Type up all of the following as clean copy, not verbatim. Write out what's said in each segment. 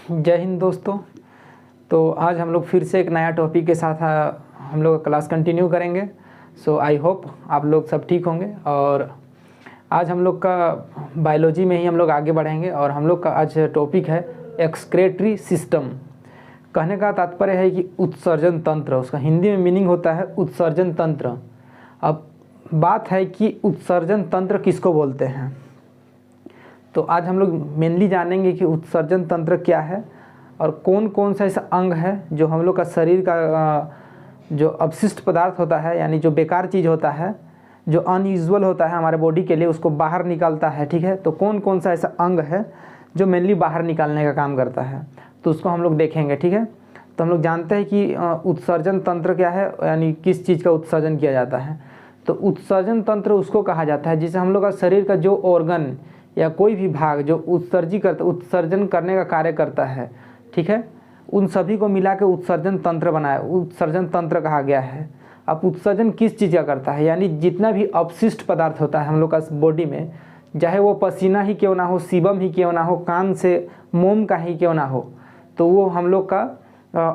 जय हिंद दोस्तों। तो आज हम लोग फिर से एक नया टॉपिक के साथ हम लोग क्लास कंटिन्यू करेंगे। सो आई होप आप लोग सब ठीक होंगे। और आज हम लोग का बायोलॉजी में ही हम लोग आगे बढ़ेंगे और हम लोग का आज टॉपिक है एक्सक्रेटरी सिस्टम। कहने का तात्पर्य है कि उत्सर्जन तंत्र, उसका हिंदी में मीनिंग होता है उत्सर्जन तंत्र। अब बात है कि उत्सर्जन तंत्र किसको बोलते हैं, तो आज हम लोग मेनली जानेंगे कि उत्सर्जन तंत्र क्या है और कौन कौन सा ऐसा अंग है जो हम लोग का शरीर का जो अपशिष्ट पदार्थ होता है, यानी जो बेकार चीज़ होता है, जो अनयूजुअल होता है हमारे बॉडी के लिए, उसको बाहर निकालता है। ठीक है, तो कौन कौन सा ऐसा अंग है जो मेनली बाहर निकालने का काम करता है, तो उसको हम लोग देखेंगे। ठीक है, तो हम लोग जानते हैं कि उत्सर्जन तंत्र क्या है, यानी किस चीज़ का उत्सर्जन किया जाता है। तो उत्सर्जन तंत्र उसको कहा जाता है जिसे हम लोग का शरीर का जो ऑर्गन या कोई भी भाग जो उत्सर्जन करने का कार्य करता है, ठीक है, उन सभी को मिला के उत्सर्जन तंत्र बनाया, उत्सर्जन तंत्र कहा गया है। अब उत्सर्जन किस चीज़ का करता है, यानी जितना भी अपशिष्ट पदार्थ होता है हम लोग का बॉडी में, चाहे वो पसीना ही क्यों ना हो, सीबम ही क्यों ना हो, कान से मोम का ही क्यों ना हो, तो वो हम लोग का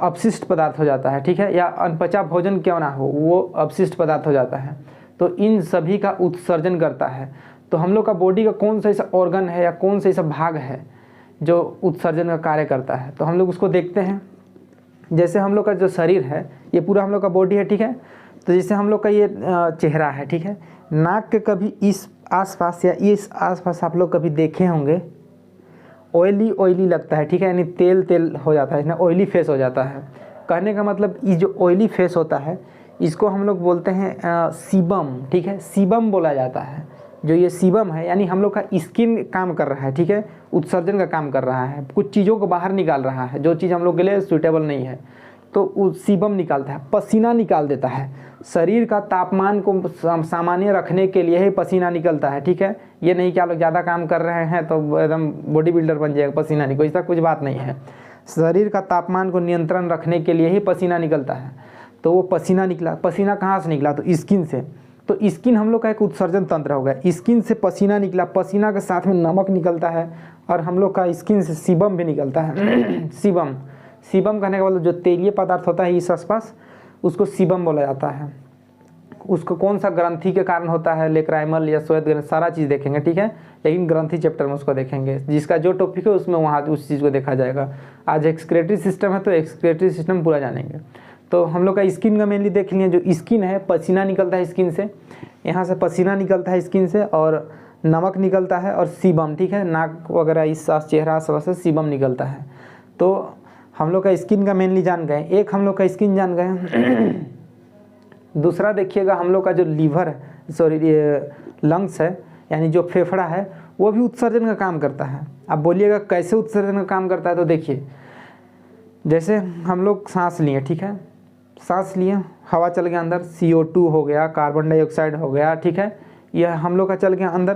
अपशिष्ट पदार्थ हो जाता है। ठीक है, या अनपचा भोजन क्यों ना हो, वो अपशिष्ट पदार्थ हो जाता है। तो इन सभी का उत्सर्जन करता है। तो हम लोग का बॉडी का कौन सा ऐसा ऑर्गन है या कौन सा ऐसा भाग है जो उत्सर्जन का कार्य करता है, तो हम लोग उसको देखते हैं। जैसे हम लोग का जो शरीर है, ये पूरा हम लोग का बॉडी है। ठीक है, तो जैसे हम लोग का ये चेहरा है, ठीक है, नाक के कभी इस आसपास या इस आसपास आप लोग कभी देखे होंगे, ऑयली लगता है। ठीक है, यानी तेल तेल हो जाता है ना, ऑयली फेस हो जाता है। कहने का मतलब ये जो ऑयली फेस होता है इसको हम लोग बोलते हैं सीबम। ठीक है, सीबम बोला जाता है। जो ये सीबम है यानी हम लोग का स्किन काम कर रहा है। ठीक है, उत्सर्जन का काम कर रहा है, कुछ चीज़ों को बाहर निकाल रहा है जो चीज़ हम लोग के लिए सूटेबल नहीं है, तो सीबम निकालता है, पसीना निकाल देता है। शरीर का तापमान को सामान्य रखने के लिए ही पसीना निकलता है। ठीक है, ये नहीं कि आप लोग ज़्यादा काम कर रहे हैं तो एकदम बॉडी बिल्डर बन जाएगा, पसीना नहीं, कोई ऐसा कुछ बात नहीं है। शरीर का तापमान को नियंत्रण रखने के लिए ही पसीना निकलता है। तो वो पसीना निकला, पसीना कहाँ से निकला, तो स्किन से। तो स्किन हम लोग का एक उत्सर्जन तंत्र हो गया। स्किन से पसीना निकला, पसीना के साथ में नमक निकलता है और हम लोग का स्किन से सीबम भी निकलता है। सीबम कहने का मतलब जो तेलीय पदार्थ होता है इस आसपास, उसको सीबम बोला जाता है। उसको कौन सा ग्रंथि के कारण होता है, लेक्राइमल या श्वेत ग्रंथि, सारा चीज़ देखेंगे। ठीक है, लेकिन ग्रंथि चैप्टर में उसको देखेंगे, जिसका जो टॉपिक है उसमें वहाँ उस चीज़ को देखा जाएगा। आज एक्सक्रेटरी सिस्टम है तो एक्सक्रेटरी सिस्टम पूरा जानेंगे। तो हम लोग का स्किन का मेनली देख लिए, जो स्किन है, पसीना निकलता है स्किन से, यहाँ से पसीना निकलता है स्किन से और नमक निकलता है और सीबम। ठीक है, नाक वगैरह इस चेहरा सब से सीबम निकलता है। तो हम लोग का स्किन का मेनली जान गए, एक हम लोग का स्किन जान गए। दूसरा देखिएगा, हम लोग का जो लीवर है, सॉरी लंग्स है, यानी जो फेफड़ा है, वो भी उत्सर्जन का काम करता है। आप बोलिएगा कैसे उत्सर्जन का काम करता है, तो देखिए जैसे हम लोग सांस लिए, ठीक है, सांस लिए, हवा चल गया अंदर, CO2 हो गया, कार्बन डाइऑक्साइड हो गया। ठीक है, यह हम लोग का चल गया अंदर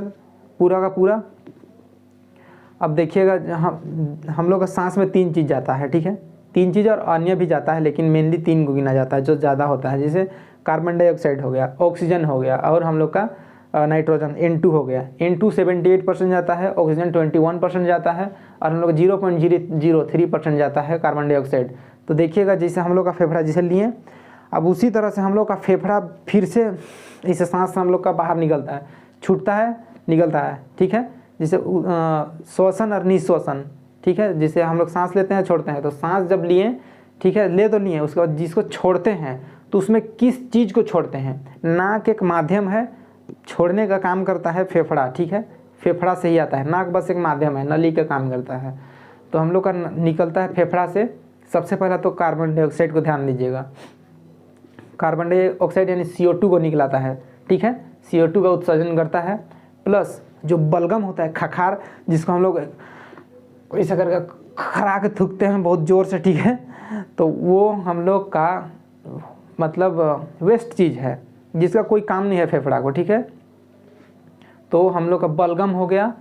पूरा का पूरा। अब देखिएगा हम लोग का सांस में 3 चीज़ जाता है। ठीक है, 3 चीज़ और अन्य भी जाता है, लेकिन मेनली 3 को गिना जाता है जो ज़्यादा होता है। जैसे कार्बन डाइऑक्साइड हो गया, ऑक्सीजन हो गया और हम लोग का नाइट्रोजन N2 हो गया। N2 78% जाता है, ऑक्सीजन 21% जाता है और हम लोग 0.003% जाता है कार्बन डाइऑक्साइड। तो देखिएगा जैसे हम लोग का फेफड़ा जैसे लिए, अब उसी तरह से हम लोग का फेफड़ा फिर से इसे सांस हम लोग का बाहर निकलता है, छूटता है, निकलता है। ठीक है, जैसे श्वसन और निश्वसन। ठीक है, जैसे हम लोग सांस लेते हैं छोड़ते हैं, तो सांस जब लिए, ठीक है, ले तो लिए, उसके बाद जिसको छोड़ते हैं तो उसमें किस चीज़ को छोड़ते हैं, नाक एक माध्यम है, छोड़ने का काम करता है फेफड़ा। ठीक है, फेफड़ा से ही आता है, नाक बस एक माध्यम है, नली का काम करता है। तो हम लोग का निकलता है फेफड़ा से। सबसे पहला तो कार्बन डाइऑक्साइड को ध्यान दीजिएगा, कार्बन डाइऑक्साइड यानी CO2 को निकलाता है। ठीक है, CO2 का उत्सर्जन करता है, प्लस जो बलगम होता है, खखार, जिसको हम लोग ऐसा करके खरा के थूकते हैं बहुत ज़ोर से। ठीक है, तो वो हम लोग का मतलब वेस्ट चीज़ है जिसका कोई काम नहीं है फेफड़ा को। ठीक है, तो हम लोग का बलगम हो गया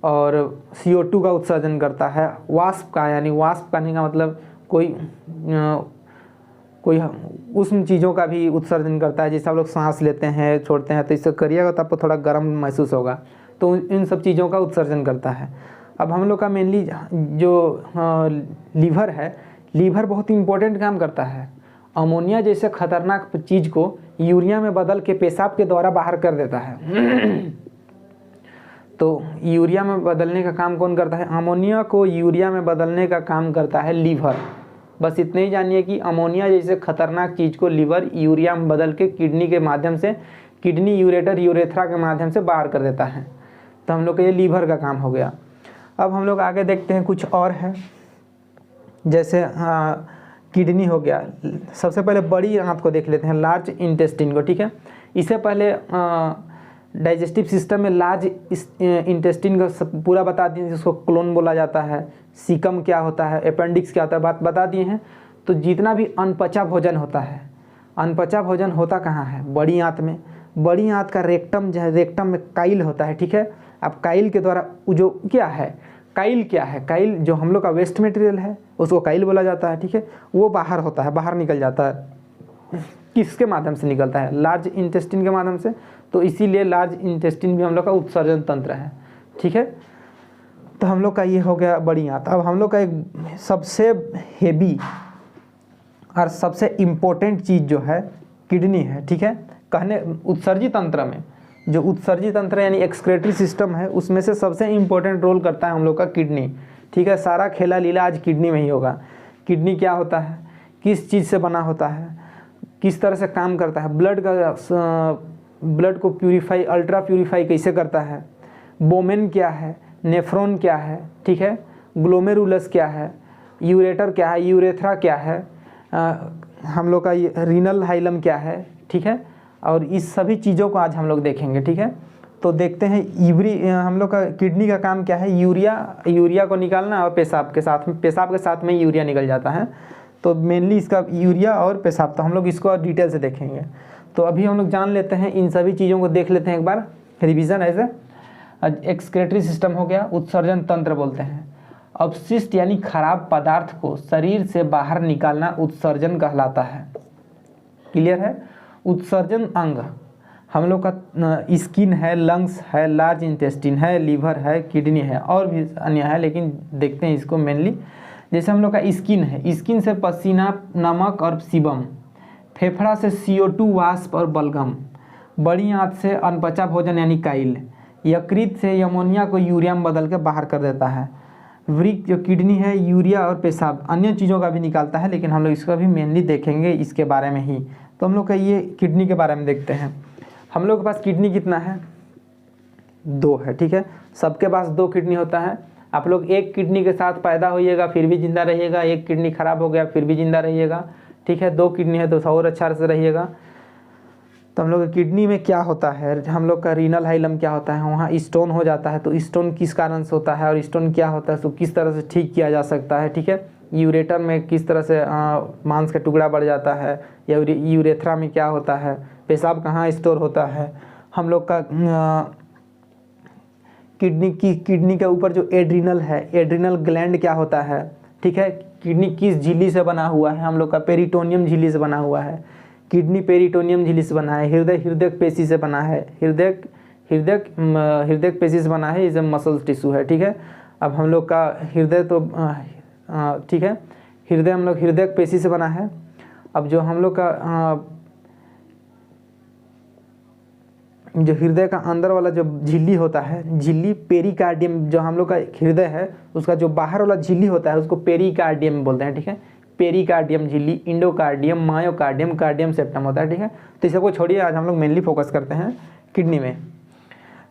और CO2 का उत्सर्जन करता है। वाष्प का, यानी वाष्प करने का मतलब कोई उष्ण चीज़ों का भी उत्सर्जन करता है। जैसे आप लोग सांस लेते हैं छोड़ते हैं, तो इससे करिएगा तो आपको थोड़ा गर्म महसूस होगा, तो इन सब चीज़ों का उत्सर्जन करता है। अब हम लोग का मेनली जो लीवर है, लीवर बहुत इंपॉर्टेंट काम करता है। अमोनिया जैसे खतरनाक चीज़ को यूरिया में बदल के पेशाब के द्वारा बाहर कर देता है। तो यूरिया में बदलने का काम कौन करता है? अमोनिया को यूरिया में बदलने का काम करता है लीवर। बस इतने ही जानिए कि अमोनिया जैसे खतरनाक चीज़ को लीवर यूरिया में बदल के किडनी के माध्यम से, किडनी यूरेटर यूरेथ्रा के माध्यम से बाहर कर देता है। तो हम लोग का ये लीवर का काम हो गया। अब हम लोग आगे देखते हैं कुछ और है, जैसे किडनी हो गया। सबसे पहले बड़ी आंत को देख लेते हैं, लार्ज इंटेस्टिन को, ठीक है। इससे पहले डाइजेस्टिव सिस्टम में लार्ज इंटेस्टिन का पूरा बता दिए, जिसको कोलोन बोला जाता है, सीकम क्या होता है, अपेंडिक्स क्या होता है, बात बता दिए हैं। तो जितना भी अनपचा भोजन होता है, अनपचा भोजन होता कहाँ है? बड़ी आंत में। बड़ी आंत का रेक्टम जो है, रेक्टम में काइल होता है, ठीक है। अब काइल के द्वारा जो क्या है, काइल क्या है? काइल जो हम लोग का वेस्ट मटेरियल है उसको काइल बोला जाता है, ठीक है। वो बाहर होता है, बाहर निकल जाता है। किसके माध्यम से निकलता है? लार्ज इंटेस्टिन के माध्यम से। तो इसीलिए लार्ज इंटेस्टिन भी हम लोग का उत्सर्जन तंत्र है, ठीक है। तो हम लोग का ये हो गया बड़ी आंत। अब हम लोग का एक सबसे हेवी और सबसे इम्पोर्टेंट चीज़ जो है किडनी है, ठीक है। कहने उत्सर्जी तंत्र में, जो उत्सर्जी तंत्र यानी एक्सक्रेटरी सिस्टम है, उसमें से सबसे इम्पोर्टेंट रोल करता है हम लोग का किडनी, ठीक है। सारा खेला लीला आज किडनी में ही होगा। किडनी क्या होता है, किस चीज़ से बना होता है, किस तरह से काम करता है, ब्लड को प्यूरिफाई, अल्ट्रा प्यूरिफाई कैसे करता है, बोमेन क्या है, नेफ्रॉन क्या है, ठीक है, ग्लोमेरुलस क्या है, यूरेटर क्या है, यूरेथ्रा क्या है, हम लोग का रीनल हाइलम क्या है, ठीक है। और इस सभी चीज़ों को आज हम लोग देखेंगे, ठीक है। तो देखते हैं हम लोग का किडनी का काम क्या है? यूरिया को निकालना और पेशाब के साथ में यूरिया निकल जाता है। तो मेनली इसका यूरिया और पेशाब, तो हम लोग इसको और डिटेल से देखेंगे। तो अभी हम लोग जान लेते हैं, इन सभी चीज़ों को देख लेते हैं एक बार, रिवीजन ऐसे। एक्सक्रेटरी सिस्टम हो गया, उत्सर्जन तंत्र बोलते हैं। अपशिष्ट यानी खराब पदार्थ को शरीर से बाहर निकालना उत्सर्जन कहलाता है। क्लियर है? उत्सर्जन अंग हम लोग का स्किन है, लंग्स है, लार्ज इंटेस्टिन है, लीवर है, किडनी है, और भी अन्य है, लेकिन देखते हैं इसको मेनली। जैसे हम लोग का स्किन है, स्किन से पसीना, नमक और सीबम, फेफड़ा से CO2 वाष्प और बलगम, बड़ी आंत से अनपचा भोजन यानी काइल, यकृत से अमोनिया को यूरिया में बदल के बाहर कर देता है। वृक्क जो किडनी है, यूरिया और पेशाब अन्य चीज़ों का भी निकालता है, लेकिन हम लोग इसका भी मेनली देखेंगे इसके बारे में ही। तो हम लोग का ये किडनी के बारे में देखते हैं। हम लोग के पास किडनी कितना है? 2 है, ठीक है। सबके पास 2 किडनी होता है। आप लोग एक किडनी के साथ पैदा होइएगा फिर भी जिंदा रहिएगा, एक किडनी खराब हो गया फिर भी जिंदा रहिएगा, ठीक है। 2 किडनी है तो और अच्छा से रहिएगा। तो हम लोग किडनी में क्या होता है, हम लोग का रीनल हाइलम क्या होता है, वहाँ स्टोन हो जाता है। तो स्टोन किस कारण से होता है और स्टोन क्या होता है, तो किस तरह से ठीक किया जा सकता है, ठीक है। यूरेटर में किस तरह से मांस का टुकड़ा बढ़ जाता है, या यूरेथ्रा में क्या होता है, पेशाब कहाँ स्टोर होता है। हम लोग का किडनी के ऊपर जो एड्रिनल है, एड्रिनल ग्लैंड क्या होता है, ठीक है। किडनी किस झिल्ली से बना हुआ है, हम लोग का पेरिटोनियम झिल्ली से बना हुआ है। किडनी पेरिटोनियम झिल्ली से बना है। हृदय पेशी से बना है, हृदय पेशी से बना है, इसे मसल टिश्यू है, ठीक है। अब हम लोग का हृदय तो ठीक है, हृदय हम लोग हृदय पेशी से बना है। अब जो हम लोग का जो हृदय का अंदर वाला जो झिल्ली होता है, झिल्ली पेरिकार्डियम, जो हम लोग का हृदय है उसका जो बाहर वाला झिल्ली होता है उसको पेरिकार्डियम बोलते हैं, ठीक है। पेरिकार्डियम झिल्ली, इंडोकार्डियम, मायोकार्डियम, कार्डियम सेप्टम होता है, ठीक है। तो इसे को छोड़िए, आज हम लोग मेनली फोकस करते हैं किडनी में।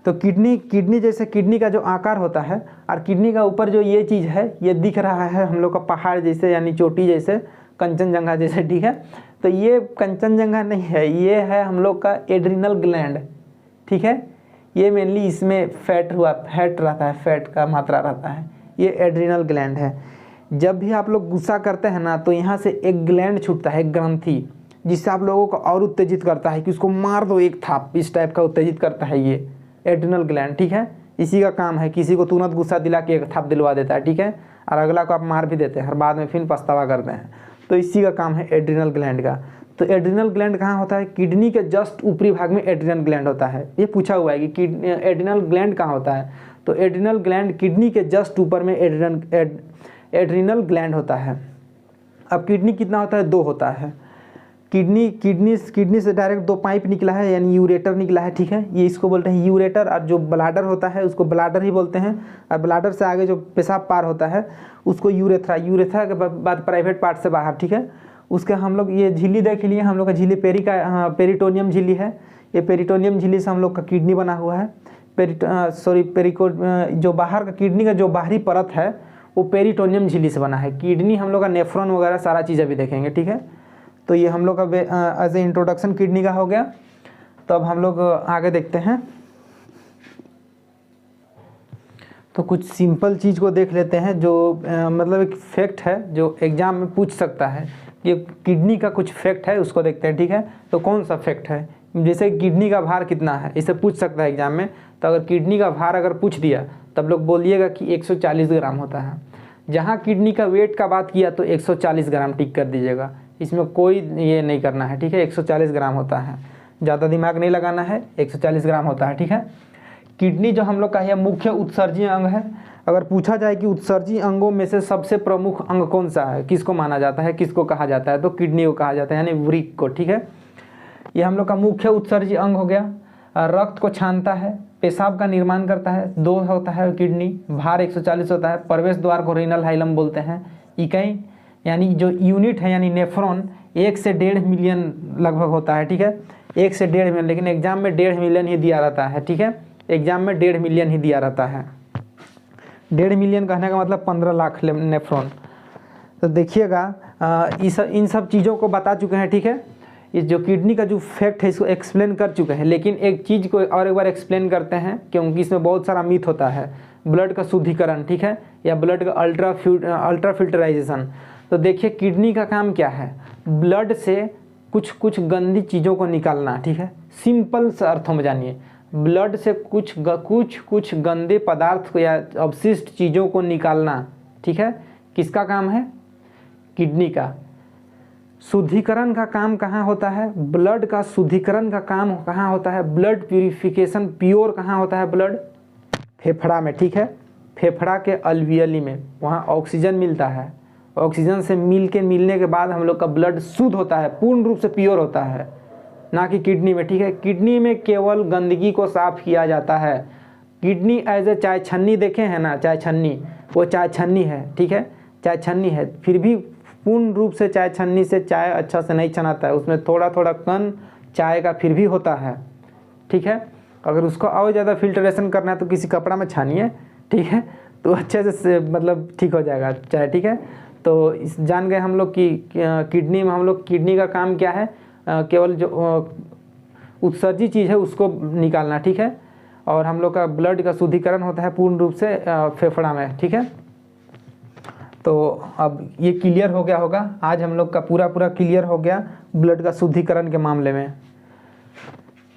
तो किडनी जैसे किडनी का जो आकार होता है, और किडनी का ऊपर जो ये चीज़ है ये दिख रहा है हम लोग का पहाड़ जैसे, यानी चोटी जैसे, कंचनजंगा जैसे, ठीक है। तो ये कंचनजंगा नहीं है, ये है हम लोग का एड्रिनल ग्लैंड, ठीक है। ये मेनली इसमें फैट रहता है, फैट का मात्रा रहता है, ये एड्रिनल ग्लैंड है। जब भी आप लोग गुस्सा करते हैं ना, तो यहाँ से एक ग्लैंड छूटता है, एक ग्रंथि, जिससे आप लोगों को और उत्तेजित करता है कि उसको मार दो एक थाप, इस टाइप का उत्तेजित करता है ये एड्रिनल ग्लैंड, ठीक है। इसी का काम है, किसी को तुरंत गुस्सा दिला के एक थाप दिलवा देता है, ठीक है, और अगला को आप मार भी देते हैं और बाद में फिर पछतावा करते हैं। तो इसी का काम है एड्रिनल ग्लैंड का। तो एड्रिनल ग्लैंड कहाँ होता है? किडनी के जस्ट ऊपरी भाग में एड्रिनल ग्लैंड होता है। ये पूछा हुआ है कि एड्रिनल ग्लैंड कहाँ होता है, तो एड्रिनल ग्लैंड किडनी के जस्ट ऊपर में एड्रिनल ग्लैंड होता है। अब किडनी कितना होता है, 2 होता है। किडनी से डायरेक्ट 2 पाइप निकला है, यानी यूरेटर निकला है, ठीक है। ये इसको बोलते हैं यूरेटर, और जो ब्लाडर होता है उसको ब्लाडर ही बोलते हैं। और ब्लाडर से आगे जो पेशाब पार होता है उसको यूरेथ्रा के बाद प्राइवेट पार्ट से बाहर, ठीक है। उसके हम लोग ये झिल्ली देख लिए, हम लोग का झिल्ली पेरिटोनियम झिल्ली है। ये पेरिटोनियम झिल्ली से हम लोग का किडनी बना हुआ है। जो बाहर का किडनी का जो बाहरी परत है वो पेरिटोनियम झिल्ली से बना है। किडनी हम लोग का नेफ्रॉन वगैरह सारा चीज़ अभी देखेंगे, ठीक है। तो ये हम लोग का एज ए इंट्रोडक्शन किडनी का हो गया। तो अब हम लोग आगे देखते हैं। तो कुछ सिंपल चीज़ को देख लेते हैं जो मतलब एक फैक्ट है जो एग्जाम में पूछ सकता है। ये किडनी का कुछ फैक्ट है, उसको देखते हैं, ठीक है। तो कौन सा फैक्ट है, जैसे किडनी का भार कितना है, इसे पूछ सकता है एग्जाम में। तो अगर किडनी का भार अगर पूछ दिया तब लोग बोलिएगा कि 140 ग्राम होता है। जहाँ किडनी का वेट का बात किया तो 140 ग्राम टिक कर दीजिएगा, इसमें कोई ये नहीं करना है, ठीक है। 140 ग्राम होता है, ज़्यादा दिमाग नहीं लगाना है, 140 ग्राम होता है, ठीक है। किडनी जो हम लोग का है मुख्य उत्सर्जी अंग है। अगर पूछा जाए कि उत्सर्जी अंगों में से सबसे प्रमुख अंग कौन सा है, किसको माना जाता है, किसको कहा जाता है, तो किडनी को कहा जाता है, यानी वृक्क को, ठीक है। ये हम लोग का मुख्य उत्सर्जी अंग हो गया। रक्त को छानता है, पेशाब का निर्माण करता है, 2 होता है किडनी, भार 140 होता है, प्रवेश द्वार को रीनल हाइलम बोलते हैं। इकाई यानी जो यूनिट है यानी नेफ्रॉन 1 से 1.5 मिलियन लगभग होता है, ठीक है। 1 से 1.5 मिलियन, लेकिन एग्जाम में 1.5 मिलियन ही दिया रहता है, ठीक है। एग्जाम में 1.5 मिलियन ही दिया रहता है। 1.5 मिलियन कहने का मतलब 15 लाख नेफ्रॉन। तो देखिएगा इन सब चीज़ों को बता चुके हैं, ठीक है। ये जो किडनी का जो फैक्ट है इसको एक्सप्लेन कर चुके हैं, लेकिन एक चीज़ को और एक बार एक्सप्लेन करते हैं क्योंकि इसमें बहुत सारा मिथ होता है। ब्लड का शुद्धिकरण, ठीक है, या ब्लड का अल्ट्रा फिल्टराइजेशन। तो देखिए किडनी का काम क्या है, ब्लड से कुछ गंदी चीज़ों को निकालना, ठीक है। सिंपल से अर्थों में जानिए, ब्लड से कुछ गंदे पदार्थ को या अवशिष्ट चीज़ों को निकालना, ठीक है। किसका काम है, किडनी का। शुद्धिकरण का काम कहाँ होता है, ब्लड का शुद्धिकरण का काम कहाँ होता है, ब्लड प्यूरिफिकेशन प्योर कहाँ होता है, ब्लड फेफड़ा में, ठीक है। फेफड़ा के अल्वियली में, वहाँ ऑक्सीजन मिलता है। ऑक्सीजन से मिलने के बाद हम लोग का ब्लड शुद्ध होता है, पूर्ण रूप से प्योर होता है, ना कि किडनी में, ठीक है। किडनी में केवल गंदगी को साफ किया जाता है। किडनी एज ए चाय छन्नी देखे हैं ना, चाय छन्नी, वो चाय छन्नी है, ठीक है, चाय छन्नी है। फिर भी पूर्ण रूप से चाय छन्नी से चाय अच्छा से नहीं छनाता है, उसमें थोड़ा थोड़ा कण चाय का फिर भी होता है, ठीक है। अगर उसको और ज़्यादा फिल्ट्रेशन करना है तो किसी कपड़ा में छानिए, ठीक है, तो अच्छे से मतलब ठीक हो जाएगा चाय, ठीक है। तो जान गए हम लोग कि किडनी में हम लोग किडनी का काम क्या है, केवल जो उत्सर्जी चीज़ है उसको निकालना, ठीक है। और हम लोग का ब्लड का शुद्धिकरण होता है पूर्ण रूप से फेफड़ा में, ठीक है। तो अब ये क्लियर हो गया होगा, आज हम लोग का पूरा क्लियर हो गया ब्लड का शुद्धिकरण के मामले में।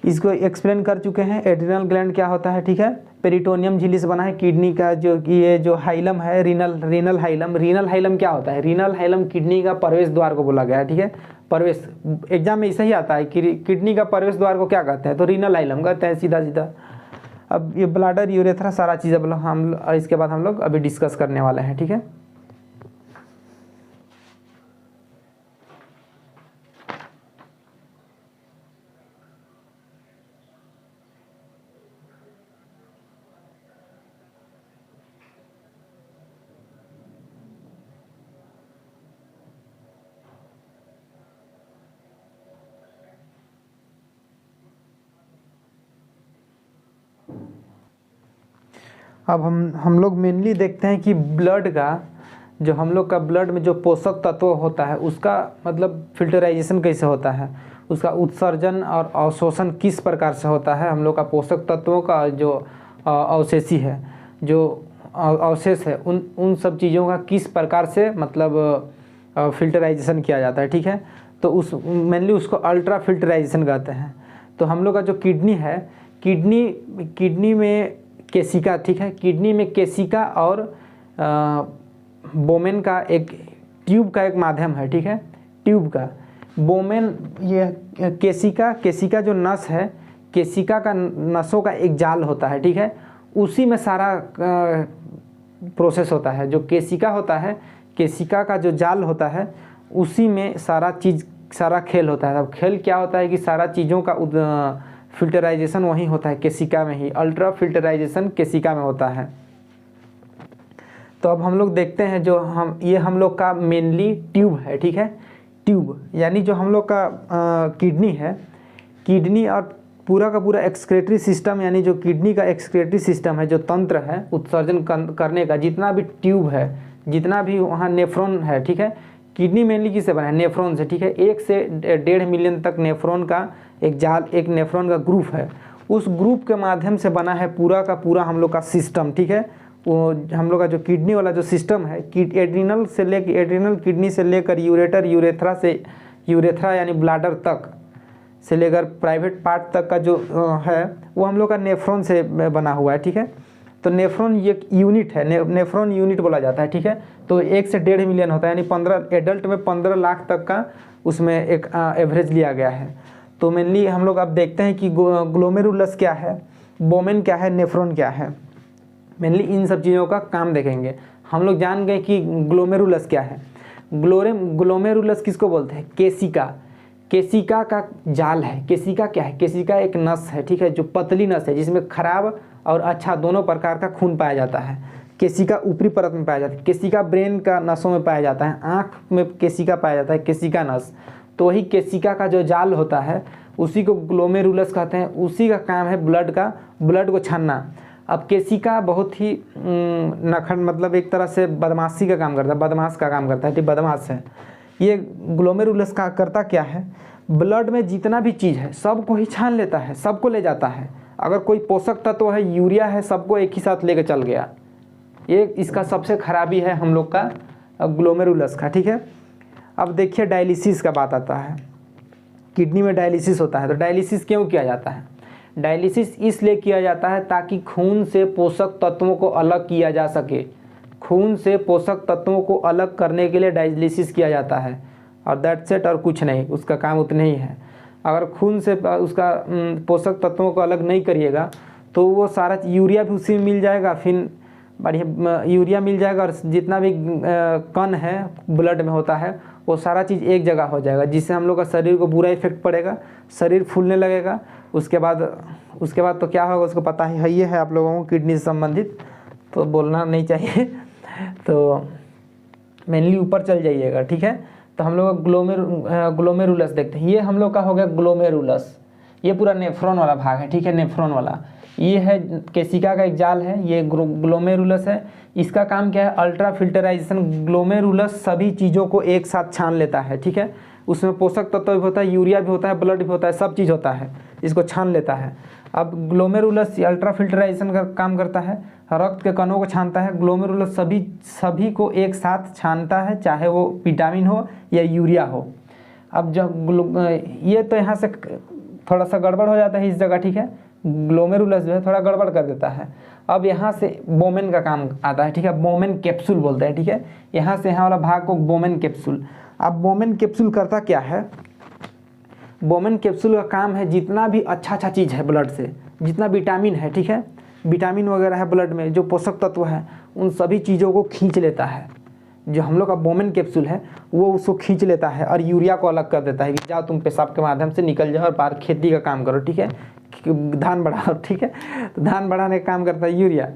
इसको एक्सप्लेन कर चुके हैं। एड्रिनल ग्लैंड क्या होता है, ठीक है, पेरिटोनियम झिल्ली से बना है। किडनी का ये जो हाइलम है, रीनल हाइलम क्या होता है, रीनल हाइलम किडनी का प्रवेश द्वार को बोला गया है, ठीक है। प्रवेश एग्जाम में ऐसा ही आता है कि किडनी का प्रवेश द्वार को क्या कहते हैं, तो रीनल हाइलम कहते हैं सीधा। अब ये ब्लाडर, यूरेथ्रा सारा चीज़ हम इसके बाद हम लोग अभी डिस्कस करने वाले हैं, ठीक है। अब हम लोग मेनली देखते हैं कि ब्लड का जो हम लोग का ब्लड में जो पोषक तत्व होता है उसका मतलब फिल्टराइजेशन कैसे होता है, उसका उत्सर्जन और अवशोषण किस प्रकार से होता है। हम लोग का पोषक तत्वों का जो अवशेषी है, जो अवशेष है, उन सब चीज़ों का किस प्रकार से मतलब फिल्टराइजेशन किया जाता है, ठीक है। तो मेनली उसको अल्ट्रा फिल्टराइजेशन कहते हैं। तो हम लोग का जो किडनी है, किडनी में केशिका, ठीक है, किडनी में केशिका और बोमेन का एक ट्यूब का एक माध्यम है, ठीक है, ट्यूब का बोमेन। ये केशिका जो नस है, केशिका का नसों का एक जाल होता है, ठीक है। उसी में सारा प्रोसेस होता है। जो केशिका होता है, केशिका का जो जाल होता है, उसी में सारा चीज़, सारा खेल होता है। अब खेल क्या होता है कि सारा चीज़ों का फिल्टराइजेशन वहीं होता है, केशिका में ही। अल्ट्रा फिल्टराइजेशन केशिका में होता है। तो अब हम लोग देखते हैं, जो ये हम लोग का मेनली ट्यूब है, ठीक है। ट्यूब यानी जो हम लोग का किडनी है, किडनी और पूरा का पूरा एक्सक्रेटरी सिस्टम, यानी जो किडनी का एक्सक्रेटरी सिस्टम है, जो तंत्र है उत्सर्जन करने का, जितना भी ट्यूब है, जितना भी वहाँ नेफ्रॉन है, ठीक है। किडनी मेनली किससे बना है? नेफ्रॉन से, ठीक है। 1 से 1.5 मिलियन तक नेफ्रॉन का एक जाल, एक नेफ्रॉन का ग्रुप है। उस ग्रुप के माध्यम से बना है पूरा का पूरा हम लोग का सिस्टम, ठीक है। वो हम लोग का जो किडनी वाला जो सिस्टम है, एड्रिनल से लेकर, एड्रिनल किडनी से लेकर यूरेटर, यूरेथ्रा से, यूरेथ्रा यानी ब्लाडर तक से लेकर प्राइवेट पार्ट तक का जो है, वो हम लोग का नेफ्रॉन से बना हुआ है, ठीक है। तो नेफ्रॉन ये यूनिट है, नेफ्रॉन यूनिट बोला जाता है, ठीक है। तो 1 से 1.5 मिलियन होता है, यानी 15 एडल्ट में 15 लाख तक का उसमें एक एवरेज लिया गया है। तो मेनली हम लोग अब देखते हैं कि ग्लोमेरुलस क्या है, बोमेन क्या है, नेफ्रॉन क्या है। मेनली इन सब चीज़ों का काम देखेंगे। हम लोग जान गए कि ग्लोमेरुलस क्या है। ग्लोमेरुलस किसको बोलते हैं? केशिका। केशिका का जाल है। केशिका क्या है? केशिका एक नस है, ठीक है, जो पतली नस है, जिसमें खराब और अच्छा दोनों प्रकार का खून पाया जाता है। केशिका ऊपरी परत में पाया जाता है। केशिका ब्रेन का नसों में पाया जाता है, आँख में केशिका पाया जाता है, केशिका नस। तो वही केशिका का जो जाल होता है, उसी को ग्लोमेरुलस कहते हैं। उसी का काम है ब्लड को छानना। अब केशिका बहुत ही नखन, मतलब एक तरह से बदमाशी का काम करता है, बदमाश का काम करता है, ठीक, बदमाश है। ये ग्लोमेरुलस का करता क्या है? ब्लड में जितना भी चीज़ है सबको ही छान लेता है, सबको ले जाता है। अगर कोई पोषक तत्व है, यूरिया है, सबको एक ही साथ लेकर चल गया। ये इसका सबसे खराबी है हम लोग का ग्लोमेरुलस का, ठीक है। अब देखिए डायलिसिस का बात आता है। किडनी में डायलिसिस होता है, तो डायलिसिस क्यों किया जाता है? डायलिसिस इसलिए किया जाता है ताकि खून से पोषक तत्वों को अलग किया जा सके। खून से पोषक तत्वों को अलग करने के लिए डायलिसिस किया जाता है, और दैट्स इट, और कुछ नहीं, उसका काम उतना ही है। अगर खून से उसका पोषक तत्वों को अलग नहीं करिएगा तो वो सारा यूरिया भी उसी में मिल जाएगा, फिर बढ़िया यूरिया मिल जाएगा, और जितना भी कण है ब्लड में होता है वो सारा चीज़ एक जगह हो जाएगा, जिससे हम लोग का शरीर को बुरा इफेक्ट पड़ेगा, शरीर फूलने लगेगा। उसके बाद तो क्या होगा उसको पता ही है, ये है आप लोगों को, किडनी से संबंधित तो बोलना नहीं चाहिए। तो मेनली ऊपर चल जाइएगा, ठीक है। तो हम लोग ग्लोमेरुलस देखते हैं। ये हम लोग का हो गया ग्लोमेरुलस। ये पूरा नेफ्रॉन वाला भाग है, ठीक है, नेफ्रॉन वाला। ये है केशिका का एक जाल है, ये ग्लोमेरुलस है। इसका काम क्या है? Ultra filterization. ग्लोमेरुलस सभी चीज़ों को एक साथ छान लेता है, ठीक है। उसमें पोषक तत्व भी होता है, यूरिया भी होता है, ब्लड भी होता है, सब चीज़ होता है, इसको छान लेता है। अब ग्लोमेरुलस अल्ट्रा फिल्टराइजेशन का काम करता है, रक्त के कणों को छानता है। ग्लोमेरुलस सभी को एक साथ छानता है, चाहे वो विटामिन हो या यूरिया हो। अब जब ये तो यहाँ से थोड़ा सा गड़बड़ हो जाता है इस जगह, ठीक है। ग्लोमेरुलस जो है थोड़ा गड़बड़ कर देता है। अब यहाँ से बोमेन का काम आता है, ठीक है, बोमेन कैप्सूल बोलते हैं, ठीक है। यहाँ से यहाँ वाला भाग को बोमेन कैप्सूल। अब बोमेन कैप्सूल करता क्या है? बोमेन कैप्सूल का काम है जितना भी अच्छा चीज़ है ब्लड से, जितना विटामिन है, ठीक है, विटामिन वगैरह है ब्लड में, जो पोषक तत्व है, उन सभी चीज़ों को खींच लेता है। जो हम लोग का बोमेन कैप्सूल है वो उसको खींच लेता है और यूरिया को अलग कर देता है कि जाओ तुम पेशाब के माध्यम से निकल जाओ और बाहर खेती का काम करो, ठीक है, धान बढ़ाओ, ठीक है। तो धान बढ़ाने का काम करता है यूरिया।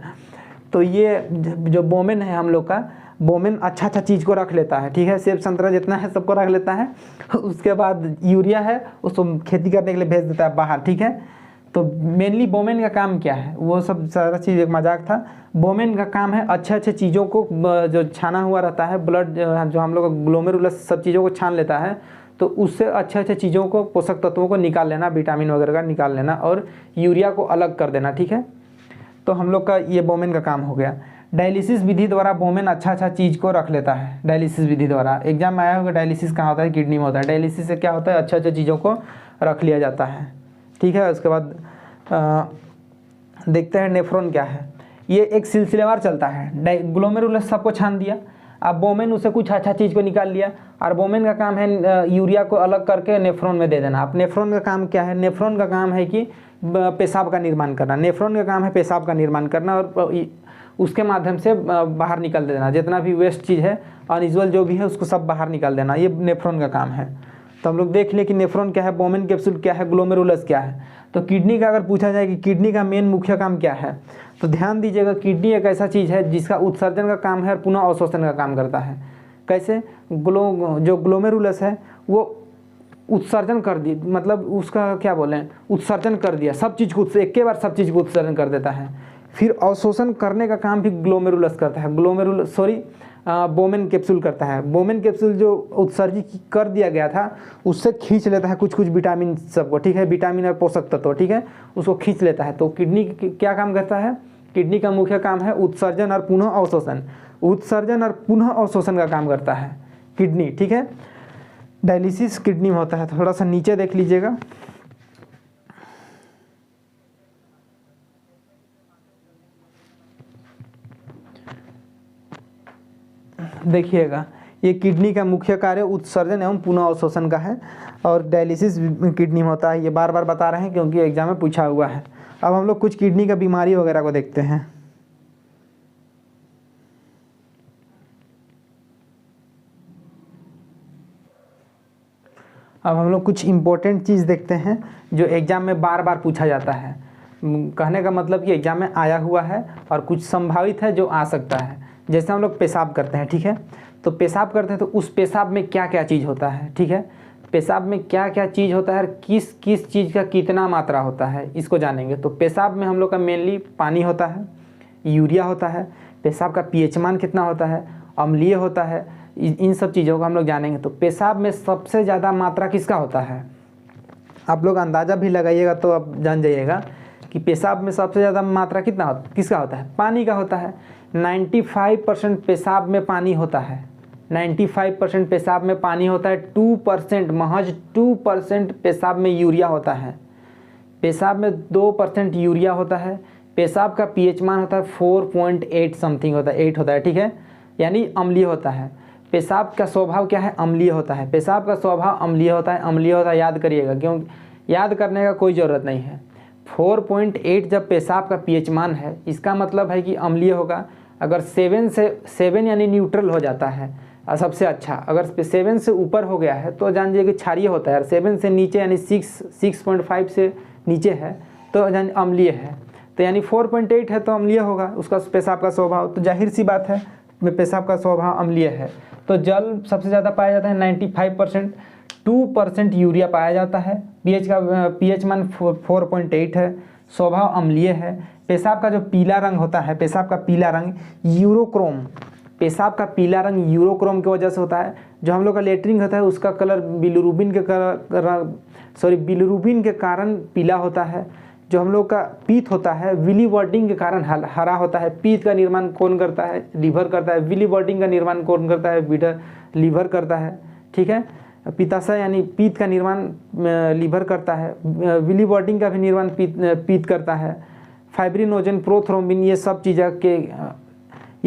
तो ये जो बोमेन है हम लोग का, बोमेन अच्छा चीज़ को रख लेता है, ठीक है, सेब संतरा जितना है सबको रख लेता है। उसके बाद यूरिया है उसको खेती करने के लिए भेज देता है बाहर, ठीक है। तो मेनली बोमेन का काम क्या है? वो सब सारा चीज़ एक मजाक था। बोमेन का काम है अच्छे चीज़ों को जो छाना हुआ रहता है, ब्लड जो हम लोग ग्लोमेरुलस सब चीज़ों को छान लेता है, तो उससे अच्छे चीज़ों को, पोषक तत्वों को निकाल लेना, विटामिन वगैरह का निकाल लेना और यूरिया को अलग कर देना, ठीक है। तो हम लोग का ये बोमेन का काम हो गया। डायलिसिस विधि द्वारा बोमेन अच्छा चीज़ को रख लेता है। डायलिसिस विधि द्वारा एग्जाम में आया होगा, डायलिसिस कहाँ होता है? किडनी में होता है। डायलिसिस से क्या होता है? अच्छे चीज़ों को रख लिया जाता है, ठीक है। उसके बाद देखते हैं नेफ्रॉन क्या है। ये एक सिलसिलेवार चलता है। ग्लोमेरुलस सबको छान दिया, अब बोमेन उसे कुछ अच्छा चीज़ को निकाल लिया, और बोमेन का काम है यूरिया को अलग करके नेफ्रॉन में दे देना। अब नेफ्रॉन का काम क्या है? नेफ्रॉन का काम है कि पेशाब का निर्माण करना। नेफ्रॉन का काम है पेशाब का निर्माण करना और उसके माध्यम से बाहर निकल देना, जितना भी वेस्ट चीज़ है अनयूजुअल जो भी है उसको सब बाहर निकाल देना, ये नेफ्रॉन का काम है। तो हम लोग देख लें कि नेफ्रॉन क्या है, बोमेन कैप्सूल क्या है, ग्लोमेरुलस क्या है। तो किडनी का अगर पूछा जाए कि किडनी का मेन मुख्य काम क्या है, तो ध्यान दीजिएगा किडनी एक ऐसा चीज़ है जिसका उत्सर्जन का काम है और पुनः अवशोषण का काम करता है। कैसे? जो ग्लोमेरुलस है वो उत्सर्जन कर दी, मतलब उसका क्या बोलें, उत्सर्जन कर दिया, सब चीज़ को एक के बार सब चीज़ को उत्सर्जन कर देता है। फिर अवशोषण करने का काम भी ग्लोमेरुलस करता है, बोमेन कैप्सूल करता है। बोमेन कैप्सूल जो उत्सर्जित कर दिया गया था उससे खींच लेता है कुछ विटामिन सबको, ठीक है, विटामिन और पोषक तत्व, ठीक है, उसको खींच लेता है। तो किडनी क्या काम करता है? किडनी का मुख्य काम है उत्सर्जन और पुनः अवशोषण। उत्सर्जन और पुनः अवशोषण का काम करता है किडनी, ठीक है। डायलिसिस किडनी में होता है, थोड़ा सा नीचे देख लीजिएगा। देखिएगा ये किडनी का मुख्य कार्य उत्सर्जन एवं पुनः अवशोषण का है और डायलिसिस किडनी में होता है। ये बार बार बता रहे हैं क्योंकि एग्जाम में पूछा हुआ है। अब हम लोग कुछ किडनी का बीमारी वगैरह को देखते हैं। अब हम लोग कुछ इम्पोर्टेंट चीज़ देखते हैं जो एग्ज़ाम में बार बार पूछा जाता है। कहने का मतलब कि एग्ज़ाम में आया हुआ है और कुछ संभावित है जो आ सकता है। जैसे हम लोग पेशाब करते हैं, ठीक है, तो पेशाब करते हैं तो उस पेशाब में क्या क्या चीज़ होता है, ठीक है, पेशाब में क्या क्या चीज़ होता है और किस किस चीज़ का कितना मात्रा होता है, इसको जानेंगे। तो पेशाब में हम लोग का मेनली पानी होता है, यूरिया होता है, पेशाब का पीएच मान कितना होता है, अम्लीय होता है, इन सब चीज़ों को हम लोग जानेंगे। तो पेशाब में सबसे ज़्यादा मात्रा किसका होता है? आप लोग अंदाज़ा भी लगाइएगा तो आप जान जाइएगा कि पेशाब में सबसे ज़्यादा मात्रा किसका होता है? पानी का होता है। 95% पेशाब में पानी होता है, 95% पेशाब में पानी होता है। 2%, महज 2% पेशाब में यूरिया होता है। पेशाब में 2% यूरिया होता है। पेशाब का पीएच मान होता है 4.8 समथिंग होता है, 8 होता है, ठीक है, यानी अम्लीय होता है। पेशाब का स्वभाव क्या है? अम्लीय होता है। पेशाब का स्वभाव अम्लीय होता है, अम्लीय होता है, याद करिएगा, क्योंकि याद करने का कोई ज़रूरत नहीं है। 4.8 जब पेशाब का पीएच मान है, इसका मतलब है कि अम्लीय होगा। अगर 7 यानी न्यूट्रल हो जाता है सबसे अच्छा। अगर 7 से ऊपर हो गया है तो जान लीजिए कि क्षारीय होता है। 7 से नीचे यानी 6.5 से नीचे है तो यानी अम्लीय है। तो यानी 4.8 है तो अम्लीय होगा उसका पेशाब का स्वभाव। तो जाहिर सी बात है पेशाब का स्वभाव अम्लीय है। तो जल सबसे ज़्यादा पाया जाता है 95%, 2% यूरिया पाया जाता है। पीएच मान 4.8 है, स्वभाव अम्लीय है। पेशाब का जो पीला रंग होता है, पेशाब का पीला रंग यूरोक्रोम, पेशाब का पीला रंग यूरोक्रोम की वजह से होता है। जो हम लोग का लेटरिन होता है उसका कलर बिलिरुबिन के कारण पीला होता है। जो हम लोग का पीत होता है विलीवर्डिंग के कारण हरा होता है। पीत का निर्माण कौन करता है? लीवर करता है। विलीवर्डिंग का निर्माण कौन करता है? लीवर करता है, ठीक है। पित्ताशय यानी पीत का निर्माण लीवर करता है। विलीवर्डिंग का भी निर्माण पीत करता है। फाइब्रिनोजन, प्रोथ्रोम्बिन, ये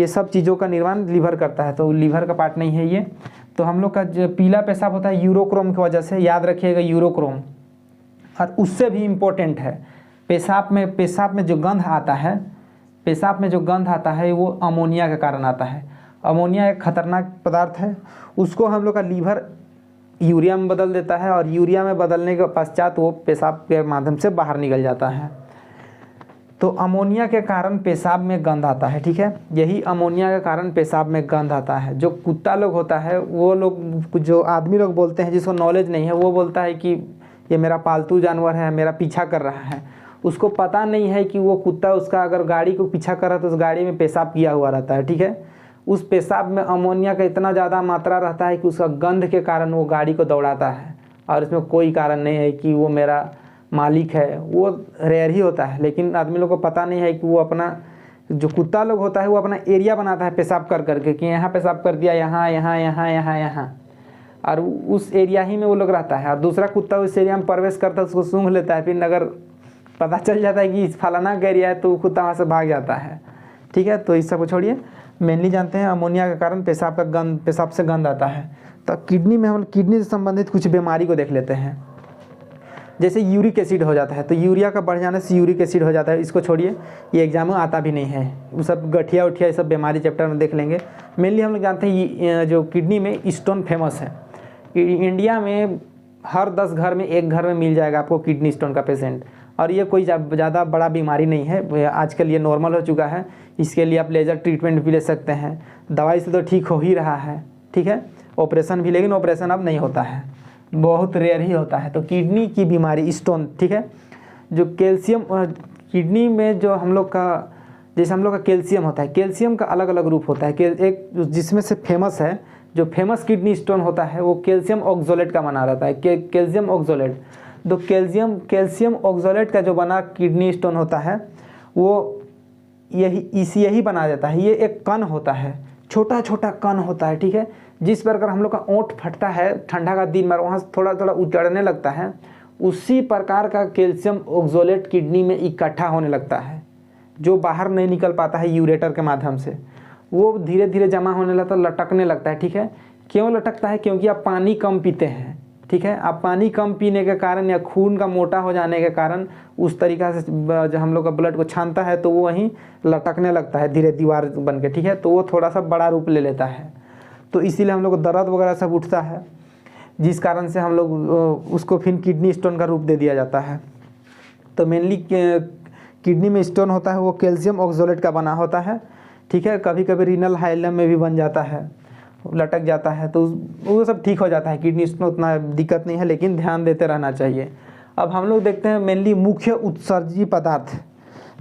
सब चीज़ों का निर्माण लीवर करता है, तो लीवर का पार्ट नहीं है ये। तो हम लोग का जो पीला पेशाब होता है यूरोक्रोम की वजह से, याद रखिएगा यूरोक्रोम। और उससे भी इम्पोर्टेंट है पेशाब में जो गंध आता है, पेशाब में जो गंध आता है वो अमोनिया के कारण आता है। अमोनिया एक खतरनाक पदार्थ है, उसको हम लोग का लीवर यूरिया में बदल देता है और यूरिया में बदलने के पश्चात वो पेशाब के माध्यम से बाहर निकल जाता है। तो अमोनिया के कारण पेशाब में गंध आता है, ठीक है। यही अमोनिया के कारण पेशाब में गंध आता है। जो कुत्ता लोग होता है वो लोग, जो आदमी लोग बोलते हैं जिसको नॉलेज नहीं है, वो बोलता है कि ये मेरा पालतू जानवर है, मेरा पीछा कर रहा है। उसको पता नहीं है कि वो कुत्ता उसका अगर गाड़ी को पीछा कर रहा है तो उस गाड़ी में पेशाब किया हुआ रहता है, ठीक है। उस पेशाब में अमोनिया का इतना ज़्यादा मात्रा रहता है कि उसका गंध के कारण वो गाड़ी को दौड़ाता है। और इसमें कोई कारण नहीं है कि वो मेरा मालिक है, वो रेयर ही होता है। लेकिन आदमी लोग को पता नहीं है कि वो अपना, जो कुत्ता लोग होता है वो अपना एरिया बनाता है पेशाब कर करके, कि यहाँ पेशाब कर दिया, यहाँ यहाँ यहाँ यहाँ यहाँ, और उस एरिया ही में वो लोग रहता है। और दूसरा कुत्ता उस एरिया में प्रवेश करता है, उसको सूंघ लेता है। फिर अगर पता चल जाता है कि फलाना का एरिया है तो कुत्ता वहाँ से भाग जाता है, ठीक है। तो इस सब को छोड़िए, मेनली जानते हैं अमोनिया के कारण पेशाब से गंध आता है। तो किडनी में हम किडनी से संबंधित कुछ बीमारी को देख लेते हैं। जैसे यूरिक एसिड हो जाता है, तो यूरिया का बढ़ जाने से यूरिक एसिड हो जाता है। इसको छोड़िए, ये एग्जाम में आता भी नहीं है, वो सब गठिया उठिया ये सब बीमारी चैप्टर में देख लेंगे। मेनली हम लोग जानते हैं ये जो किडनी में स्टोन फेमस है, इंडिया में हर 10 घर में 1 घर में मिल जाएगा आपको किडनी स्टोन का पेशेंट, और ये कोई ज़्यादा बड़ा बीमारी नहीं है, आजकल ये नॉर्मल हो चुका है। इसके लिए आप लेज़र ट्रीटमेंट भी ले सकते हैं, दवाई से तो ठीक हो ही रहा है, ठीक है, ऑपरेशन भी, लेकिन ऑपरेशन अब नहीं होता है, बहुत रेयर ही होता है। तो किडनी की बीमारी स्टोन, ठीक है, जो कैल्शियम किडनी में जो हम लोग का, जैसे हम लोग का कैल्शियम होता है, कैल्शियम का अलग अलग रूप होता है, एक जिसमें से फेमस है, जो फेमस किडनी स्टोन होता है वो कैल्शियम ऑक्सोलेट का बना रहता है, कैल्शियम ऑक्सोलेट। तो कैल्शियम ऑक्सोलेट का जो बना किडनी स्टोन होता है वो यही बना देता है। ये एक कण होता है, छोटा छोटा कण होता है, ठीक है, जिस प्रकार हम लोग का ओंठ फटता है ठंडा का दिन में, वहाँ से थोड़ा थोड़ा उतरने लगता है, उसी प्रकार का कैल्शियम ऑक्सोलेट किडनी में इकट्ठा होने लगता है, जो बाहर नहीं निकल पाता है यूरेटर के माध्यम से, वो धीरे धीरे जमा होने लगता है, लटकने लगता है, ठीक है। क्यों लटकता है? क्योंकि आप पानी कम पीते हैं, ठीक है, आप पानी कम पीने के कारण या खून का मोटा हो जाने के कारण उस तरीक़ा से जो हम लोग का ब्लड को छानता है तो वो वहीं लटकने लगता है धीरे दीवार बन के, ठीक है, तो वो थोड़ा सा बड़ा रूप ले लेता है। तो इसीलिए हम लोग को दर्द वगैरह सब उठता है, जिस कारण से हम लोग उसको फिर किडनी स्टोन का रूप दे दिया जाता है। तो मेनली किडनी में स्टोन होता है वो कैल्शियम ऑक्सोलेट का बना होता है, ठीक है। कभी कभी रीनल हाइलम में भी बन जाता है, लटक जाता है, तो वो सब ठीक हो जाता है। किडनी स्टोन उतना दिक्कत नहीं है, लेकिन ध्यान देते रहना चाहिए। अब हम लोग देखते हैं मेनली मुख्य उत्सर्जी पदार्थ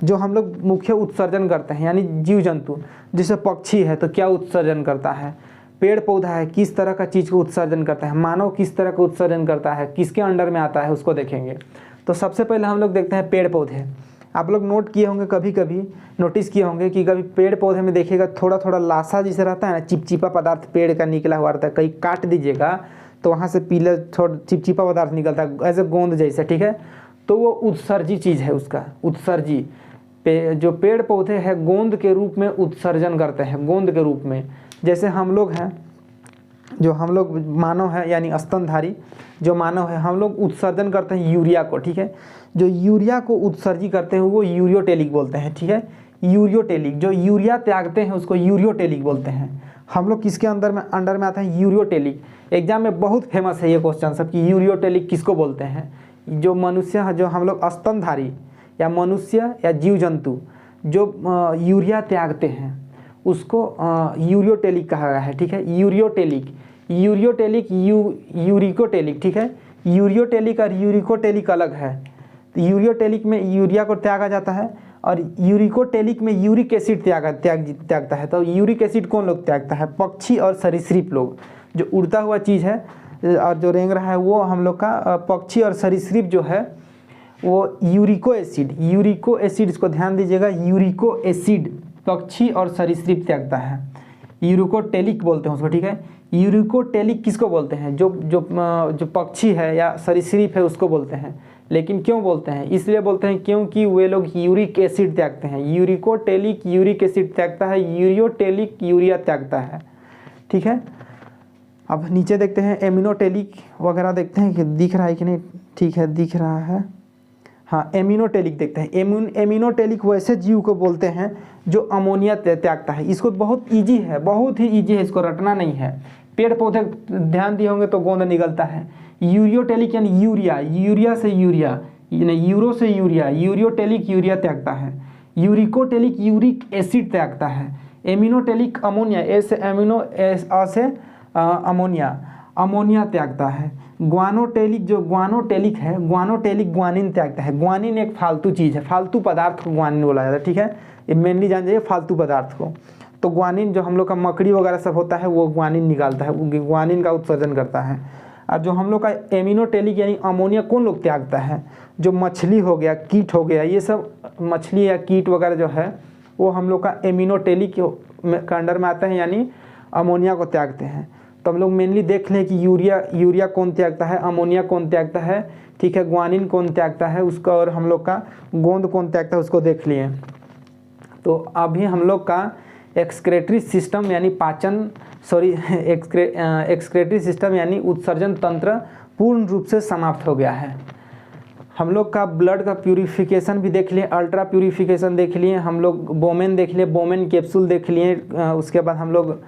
जो हम लोग मुख्य उत्सर्जन करते हैं, यानी जीव जंतु, जैसे पक्षी है तो क्या उत्सर्जन करता है, पेड़ पौधा है किस तरह का चीज़ को उत्सर्जन करता है, मानव किस तरह का उत्सर्जन करता है, किसके अंडर में आता है, उसको देखेंगे। तो सबसे पहले हम लोग देखते हैं पेड़ पौधे। आप लोग नोट किए होंगे, कभी कभी नोटिस किए होंगे कि कभी पेड़ पौधे में देखिएगा थोड़ा थोड़ा लासा जैसे रहता है ना, चिपचिपा पदार्थ पेड़ का निकला हुआ रहता है, कहीं काट दीजिएगा तो वहाँ से पीला थोड़ा चिपचिपा पदार्थ निकलता है ऐसे गोंद जैसे, ठीक है। तो वो उत्सर्जी चीज़ है, उसका उत्सर्जी जो पेड़ पौधे हैं गोंद के रूप में उत्सर्जन करते हैं, गोंद के रूप में। जैसे हम लोग हैं, जो हम लोग मानव है यानी स्तनधारी जो मानव है, हम लोग उत्सर्जन करते हैं यूरिया को, ठीक है। जो यूरिया को उत्सर्जी करते हैं वो यूरियोटेलिक बोलते हैं, ठीक है। यूरियोटेलिक, जो यूरिया त्यागते हैं उसको यूरियोटेलिक बोलते हैं। हम लोग किसके अंदर में आता है? यूरियोटेलिक। एग्जाम में बहुत फेमस है ये क्वेश्चन सब कि यूरियोटेलिक किसको बोलते हैं। जो मनुष्य, जो हम लोग स्तनधारी या मनुष्य या जीव जंतु जो यूरिया त्यागते हैं उसको यूरियोटेलिक कहा गया है, ठीक है। यूरियोटेलिक यूरिकोटेलिक, ठीक है। यूरियोटेलिक और यूरिकोटेलिक अलग है। तो यूरियोटेलिक में यूरिया को त्यागा जाता है और यूरिकोटेलिक में यूरिक एसिड त्यागता है। तो यूरिक एसिड कौन लोग त्यागता है? पक्षी और सरीसृप लोग। जो उड़ता हुआ चीज़ है और जो रेंग रहा है वो हम लोग का पक्षी और सरीसृप जो है वो यूरिको एसिड, इसको ध्यान दीजिएगा, यूरिको एसिड पक्षी और सरीसृप त्यागता है। यूरिकोटेलिक बोलते हैं उसको, ठीक है। यूरिकोटेलिक किसको बोलते हैं? जो पक्षी है या सरीसृप है उसको बोलते हैं। लेकिन क्यों बोलते हैं? इसलिए बोलते हैं क्योंकि वे लोग यूरिक एसिड त्यागते हैं। यूरिकोटेलिक यूरिक एसिड त्यागता है, यूरियोटेलिक यूरिया त्यागता है, ठीक है। अब नीचे देखते हैं एमिनोटेलिक वगैरह, देखते हैं कि दिख रहा है कि नहीं। ठीक है, दिख रहा है, हाँ। एमिनोटेलिक देखते हैं। एमिनोटेलिक वैसे जीव को बोलते हैं जो अमोनिया त्यागता है। इसको बहुत इजी है, बहुत ही इजी है, इसको रटना नहीं है। पेड़ पौधे ध्यान दिए होंगे तो गोंद निकलता है। यूरियोटेलिक यानी यूरिया से यूरिया, यूरो से यूरिया, यूरियोटेलिक यूरिया त्यागता है। यूरिकोटेलिक यूरिक एसिड त्यागता है। एमिनोटेलिक अमोनिया, ऐसे एमिनो से अमोनिया त्यागता है। ग्वानोटेलिक, जो ग्वानोटेलिक है, ग्वानोटेलिक ग्वानिन त्यागता है। ग्वानिन एक फालतू चीज़ है, फालतू पदार्थ को ग्वानिन बोला जाता है, ठीक है। ये मेनली जान जाइए फालतू पदार्थ को। तो ग्वानिन जो हम लोग का मकड़ी वगैरह सब होता है वो ग्वानिन निकालता है, वो ग्वानिन का उत्सर्जन करता है। और जो हम लोग का एमिनोटेलिक यानी अमोनिया कौन लोग त्यागता है? जो मछली हो गया, कीट हो गया, ये सब मछली या कीट वगैरह जो है वो हम लोग का एमिनोटेलिक के अंडर में आता है, यानी अमोनिया को त्यागते हैं। तो हम लोग मेनली देख लें कि यूरिया कौन त्यागता है, अमोनिया कौन त्यागता है, ठीक है, ग्वानिन कौन त्यागता है उसका, और हम लोग का गोंद कौन त्यागता है उसको देख लिए। तो अभी हम लोग का एक्सक्रेटरी सिस्टम यानी एक्सक्रेटरी सिस्टम यानी उत्सर्जन तंत्र पूर्ण रूप से समाप्त हो गया है। हम लोग का ब्लड का प्यूरिफिकेशन भी देख लिए, अल्ट्रा प्यूरिफिकेशन देख लिए, हम लोग बोमेन देख लिए, बोमेन कैप्सूल देख लिए। उसके बाद हम लोग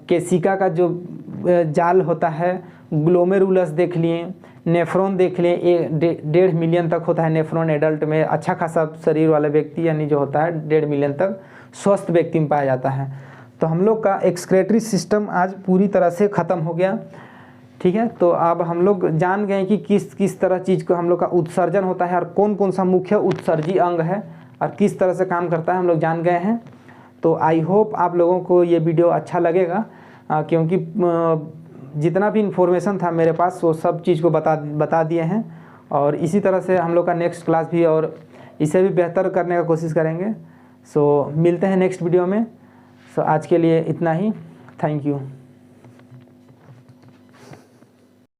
केसिका का जो जाल होता है, ग्लोमेरुलस देख लिए, नेफ्रॉन देख लिए। 1.5 मिलियन तक होता है नेफ्रॉन एडल्ट में, अच्छा खासा शरीर वाला व्यक्ति यानी जो होता है 1.5 मिलियन तक स्वस्थ व्यक्ति में पाया जाता है। तो हम लोग का एक्सक्रेटरी सिस्टम आज पूरी तरह से ख़त्म हो गया, ठीक है। तो अब हम लोग जान गए कि किस किस तरह चीज़ को हम लोग का उत्सर्जन होता है और कौन कौन सा मुख्य उत्सर्जी अंग है और किस तरह से काम करता है, हम लोग जान गए हैं। तो आई होप आप लोगों को ये वीडियो अच्छा लगेगा, क्योंकि जितना भी इन्फॉर्मेशन था मेरे पास वो सब चीज़ को बता दिए हैं। और इसी तरह से हम लोग का नेक्स्ट क्लास भी और इसे भी बेहतर करने का कोशिश करेंगे। सो मिलते हैं नेक्स्ट वीडियो में। सो आज के लिए इतना ही, थैंक यू।